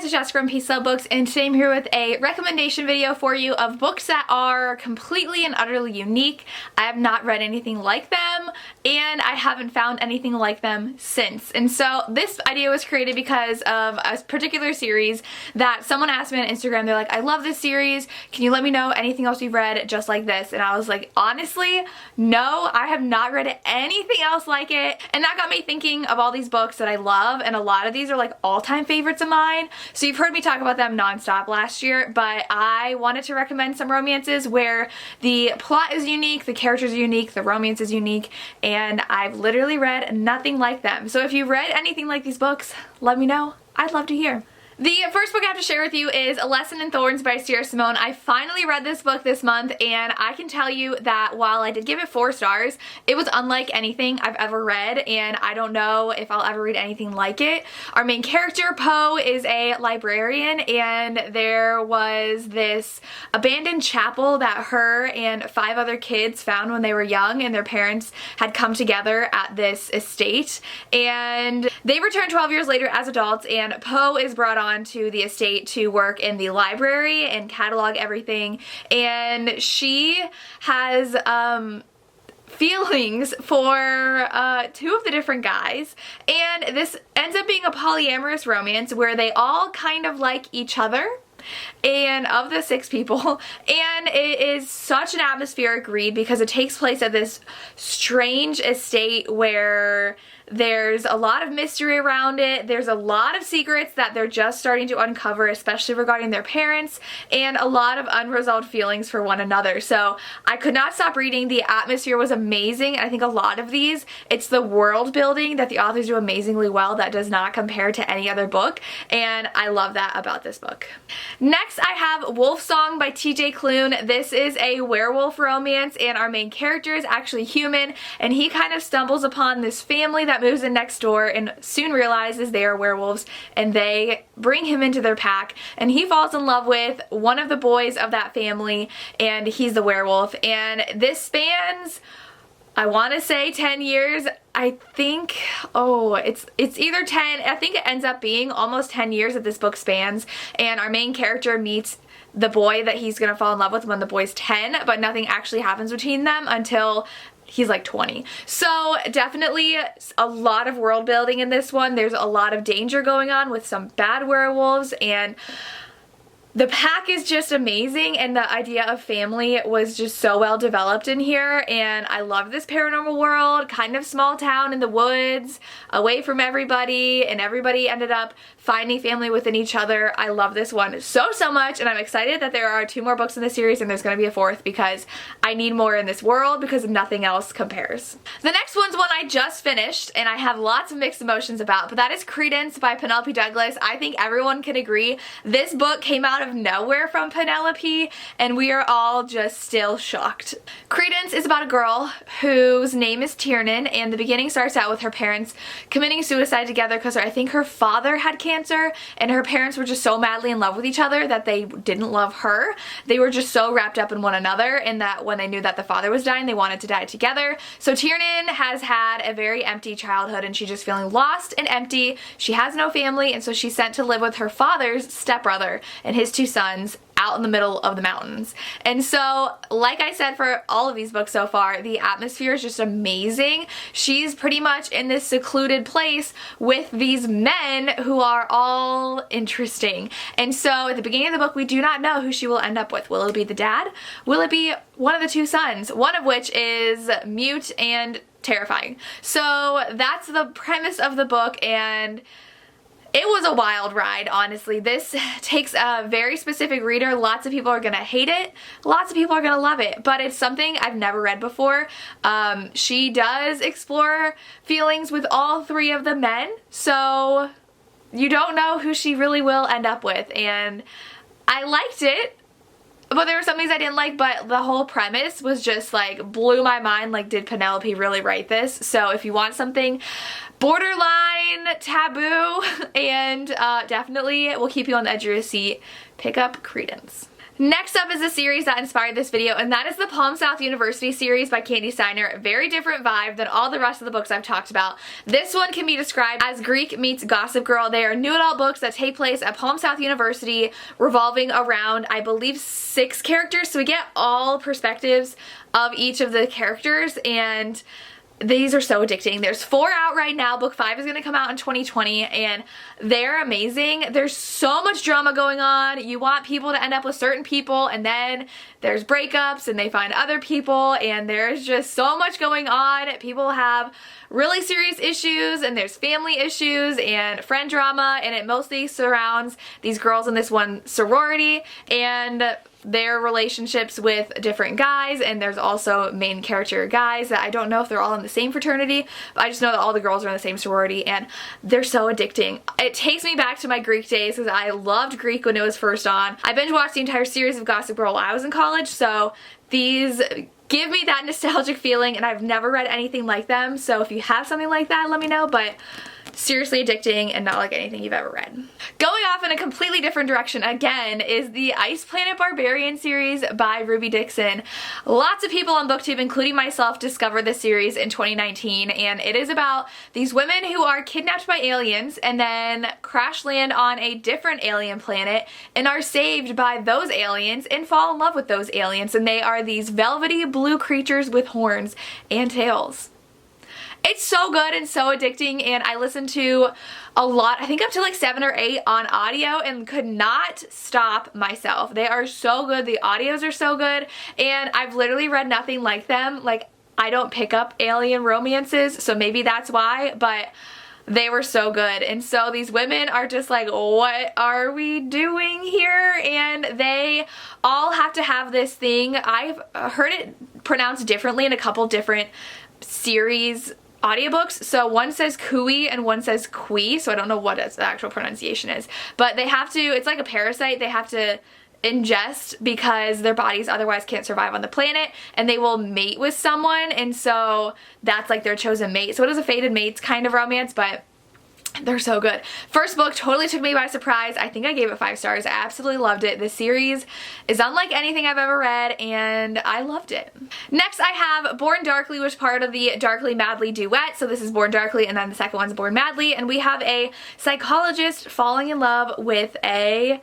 guys, it's Jessica from Peace Love Books, and today I'm here with a recommendation video for you of books that are completely and utterly unique. I have not read anything like them, and I haven't found anything like them since. And so this idea was created because of a particular series that someone asked me on Instagram. They're like, I love this series. Can you let me know anything else you've read just like this? And I was like, honestly, no, I have not read anything else like it. And that got me thinking of all these books that I love, and a lot of these are like all-time favorites of mine. So you've heard me talk about them nonstop last year, but I wanted to recommend some romances where the plot is unique, the characters are unique, the romance is unique, and I've literally read nothing like them. So if you've read anything like these books, let me know. I'd love to hear. The first book I have to share with you is A Lesson in Thorns by Sierra Simone. I finally read this book this month, and I can tell you that while I did give it 4 stars, it was unlike anything I've ever read, and I don't know if I'll ever read anything like it. Our main character, Poe, is a librarian, and there was this abandoned chapel that her and 5 other kids found when they were young, and their parents had come together at this estate, and they returned 12 years later as adults, and Poe is brought on to the estate to work in the library and catalog everything, and she has feelings for 2 of the different guys, and this ends up being a polyamorous romance where they all kind of like each other, and of the 6 people, and it is such an atmospheric read because it takes place at this strange estate where there's a lot of mystery around it. There's a lot of secrets that they're just starting to uncover, especially regarding their parents, and a lot of unresolved feelings for one another. So I could not stop reading. The atmosphere was amazing, and I think a lot of these, it's the world building that the authors do amazingly well that does not compare to any other book, and I love that about this book. Next, I have Wolf Song by TJ Klune. This is a werewolf romance, and our main character is actually human, and he kind of stumbles upon this family that moves in next door and soon realizes they are werewolves, and they bring him into their pack, and he falls in love with one of the boys of that family, and he's the werewolf. And this spans, I want to say 10 years. I think, it's either 10, I think it ends up being almost 10 years that this book spans, and our main character meets the boy that he's gonna fall in love with when the boy's 10, but nothing actually happens between them until he's like 20. So definitely a lot of world building in this one. There's a lot of danger going on with some bad werewolves, and the pack is just amazing, and the idea of family was just so well developed in here, and I love this paranormal world, kind of small town in the woods, away from everybody, and everybody ended up finding family within each other. I love this one so much, and I'm excited that there are 2 more books in the series, and there's going to be a 4th because I need more in this world because nothing else compares. The next one's one I just finished, and I have lots of mixed emotions about, but that is Credence by Penelope Douglas. I think everyone can agree this book came out of nowhere from Penelope, and we are all just still shocked. Credence is about a girl whose name is Tiernan, and the beginning starts out with her parents committing suicide together because I think her father had cancer, and her parents were just so madly in love with each other that they didn't love her. They were just so wrapped up in one another, and that when they knew that the father was dying, they wanted to die together. So Tiernan has had a very empty childhood, and she's just feeling lost and empty. She has no family, and so she's sent to live with her father's stepbrother and his 2 sons out in the middle of the mountains. And so, like I said for all of these books so far, the atmosphere is just amazing. She's pretty much in this secluded place with these men who are all interesting. And so at the beginning of the book, we do not know who she will end up with. Will it be the dad? Will it be one of the 2 sons? One of which is mute and terrifying. So that's the premise of the book, and it was a wild ride, honestly. This takes a very specific reader. Lots of people are gonna hate it. Lots of people are gonna love it, but it's something I've never read before. She does explore feelings with all 3 of the men, so you don't know who she really will end up with, and I liked it. But there were some things I didn't like, but the whole premise was just like blew my mind. Like, did Penelope really write this? So if you want something borderline taboo and definitely will keep you on the edge of your seat, pick up Credence. Next up is a series that inspired this video, and that is the Palm South University series by Candy Steiner. Very different vibe than all the rest of the books I've talked about. This one can be described as Greek meets Gossip Girl. They are new adult books that take place at Palm South University, revolving around, I believe, 6 characters. So we get all perspectives of each of the characters, and these are so addicting. There's 4 out right now. Book 5 is going to come out in 2020, and they're amazing. There's so much drama going on. You want people to end up with certain people, and then there's breakups, and they find other people, and there's just so much going on. People have really serious issues, and there's family issues and friend drama, and it mostly surrounds these girls in this one sorority and their relationships with different guys, and there's also main character guys that I don't know if they're all in the same fraternity, but I just know that all the girls are in the same sorority, and they're so addicting. It takes me back to my Greek days because I loved Greek when it was first on. I binge watched the entire series of Gossip Girl while I was in college, so these give me that nostalgic feeling, and I've never read anything like them, so if you have something like that, let me know. But seriously addicting and not like anything you've ever read. Going off in a completely different direction again is the Planet Barbarian series by Ruby Dixon. Lots of people on BookTube, including myself, discovered this series in 2019, and it is about these women who are kidnapped by aliens and then crash land on a different alien planet and are saved by those aliens and fall in love with those aliens, and they are these velvety blue creatures with horns and tails. It's so good and so addicting, and I listened to a lot, I think up to like 7 or 8 on audio, and could not stop myself. They are so good. The audios are so good, and I've literally read nothing like them. Like, I don't pick up alien romances, so maybe that's why, but they were so good. And so these women are just like, what are we doing here? And they all have to have this thing. I've heard it pronounced differently in a couple different series audiobooks. So one says cooey and one says quee, so I don't know what the actual pronunciation is. But they have to, it's like a parasite, they have to ingest because their bodies otherwise can't survive on the planet, and they will mate with someone, and so that's like their chosen mate. So it is a fated mates kind of romance, but they're so good. First book totally took me by surprise. I think I gave it 5 stars. I absolutely loved it. This series is unlike anything I've ever read, and I loved it. Next I have Born Darkly, which is part of the Darkly Madly duet. So this is Born Darkly, and then the second one's Born Madly, and we have a psychologist falling in love with a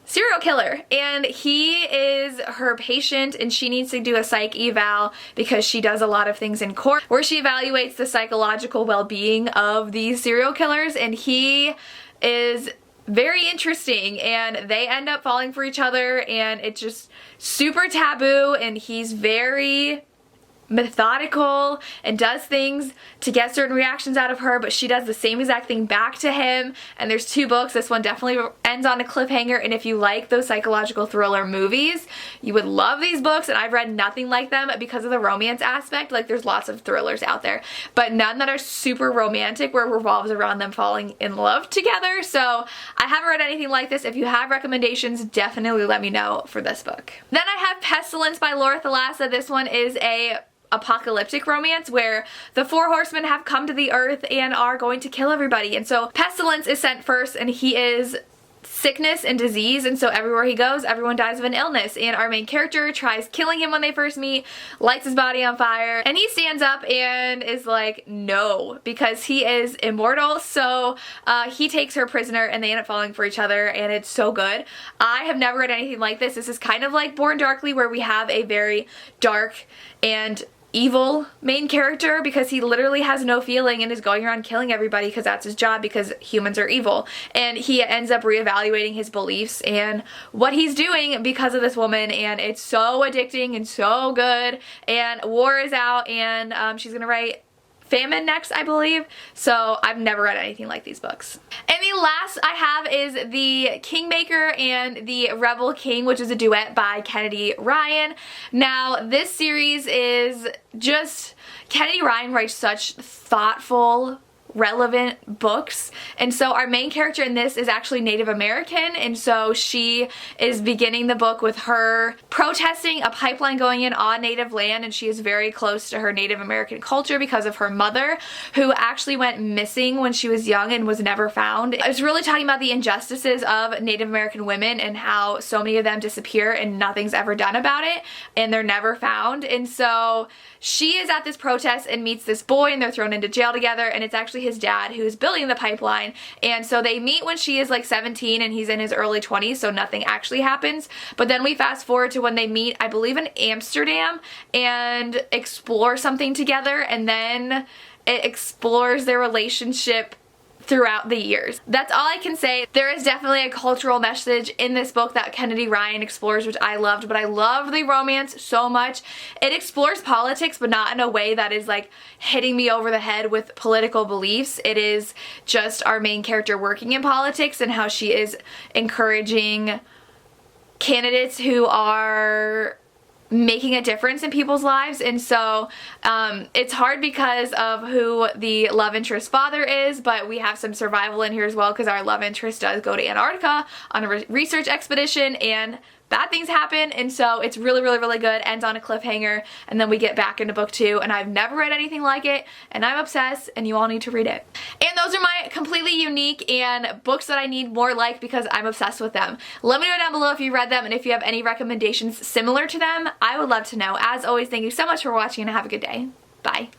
serial killer, and he is her patient, and she needs to do a psych eval because she does a lot of things in court where she evaluates the psychological well-being of these serial killers, and he is very interesting, and they end up falling for each other, and it's just super taboo, and he's very methodical and does things to get certain reactions out of her, but she does the same exact thing back to him. And there's 2 books. This one definitely ends on a cliffhanger, and if you like those psychological thriller movies, you would love these books. And I've read nothing like them because of the romance aspect. Like, there's lots of thrillers out there, but none that are super romantic where it revolves around them falling in love together. So I haven't read anything like this. If you have recommendations, definitely let me know for this book. Then I have Pestilence by Laura Thalassa. This one is a apocalyptic romance where the 4 horsemen have come to the earth and are going to kill everybody, and so Pestilence is sent first, and he is sickness and disease, and so everywhere he goes, everyone dies of an illness, and our main character tries killing him when they first meet, lights his body on fire, and he stands up and is like, no, because he is immortal. So he takes her prisoner, and they end up falling for each other, and it's so good. I have never read anything like this. This is kind of like Born Darkly, where we have a very dark and evil main character because he literally has no feeling and is going around killing everybody because that's his job, because humans are evil, and he ends up reevaluating his beliefs and what he's doing because of this woman, and it's so addicting and so good. And war is out, and she's gonna write Famine next, I believe. So I've never read anything like these books. And the last I have is the Kingmaker and the Rebel King, which is a duet by Kennedy Ryan. Now, this series is just, Kennedy Ryan writes such thoughtful, relevant books. And so our main character in this is actually Native American, and so she is beginning the book with her protesting a pipeline going in on Native land, and she is very close to her Native American culture because of her mother, who actually went missing when she was young and was never found. It's really talking about the injustices of Native American women and how so many of them disappear and nothing's ever done about it, and they're never found. And so she is at this protest and meets this boy, and they're thrown into jail together, and it's actually his dad who's building the pipeline. And so they meet when she is like 17 and he's in his early 20s, so nothing actually happens. But then we fast forward to when they meet, I believe in Amsterdam, and explore something together, and then it explores their relationship throughout the years. That's all I can say. There is definitely a cultural message in this book that Kennedy Ryan explores, which I loved, but I love the romance so much. It explores politics, but not in a way that is like hitting me over the head with political beliefs. It is just our main character working in politics and how she is encouraging candidates who are making a difference in people's lives. And so it's hard because of who the love interest father is, but we have some survival in here as well because our love interest does go to Antarctica on a research expedition, and bad things happen, and so it's really, really, really good. Ends on a cliffhanger, and then we get back into book 2, and I've never read anything like it, and I'm obsessed, and you all need to read it. And those are my completely unique and books that I need more like because I'm obsessed with them. Let me know down below if you read them, and if you have any recommendations similar to them, I would love to know. As always, thank you so much for watching, and have a good day. Bye.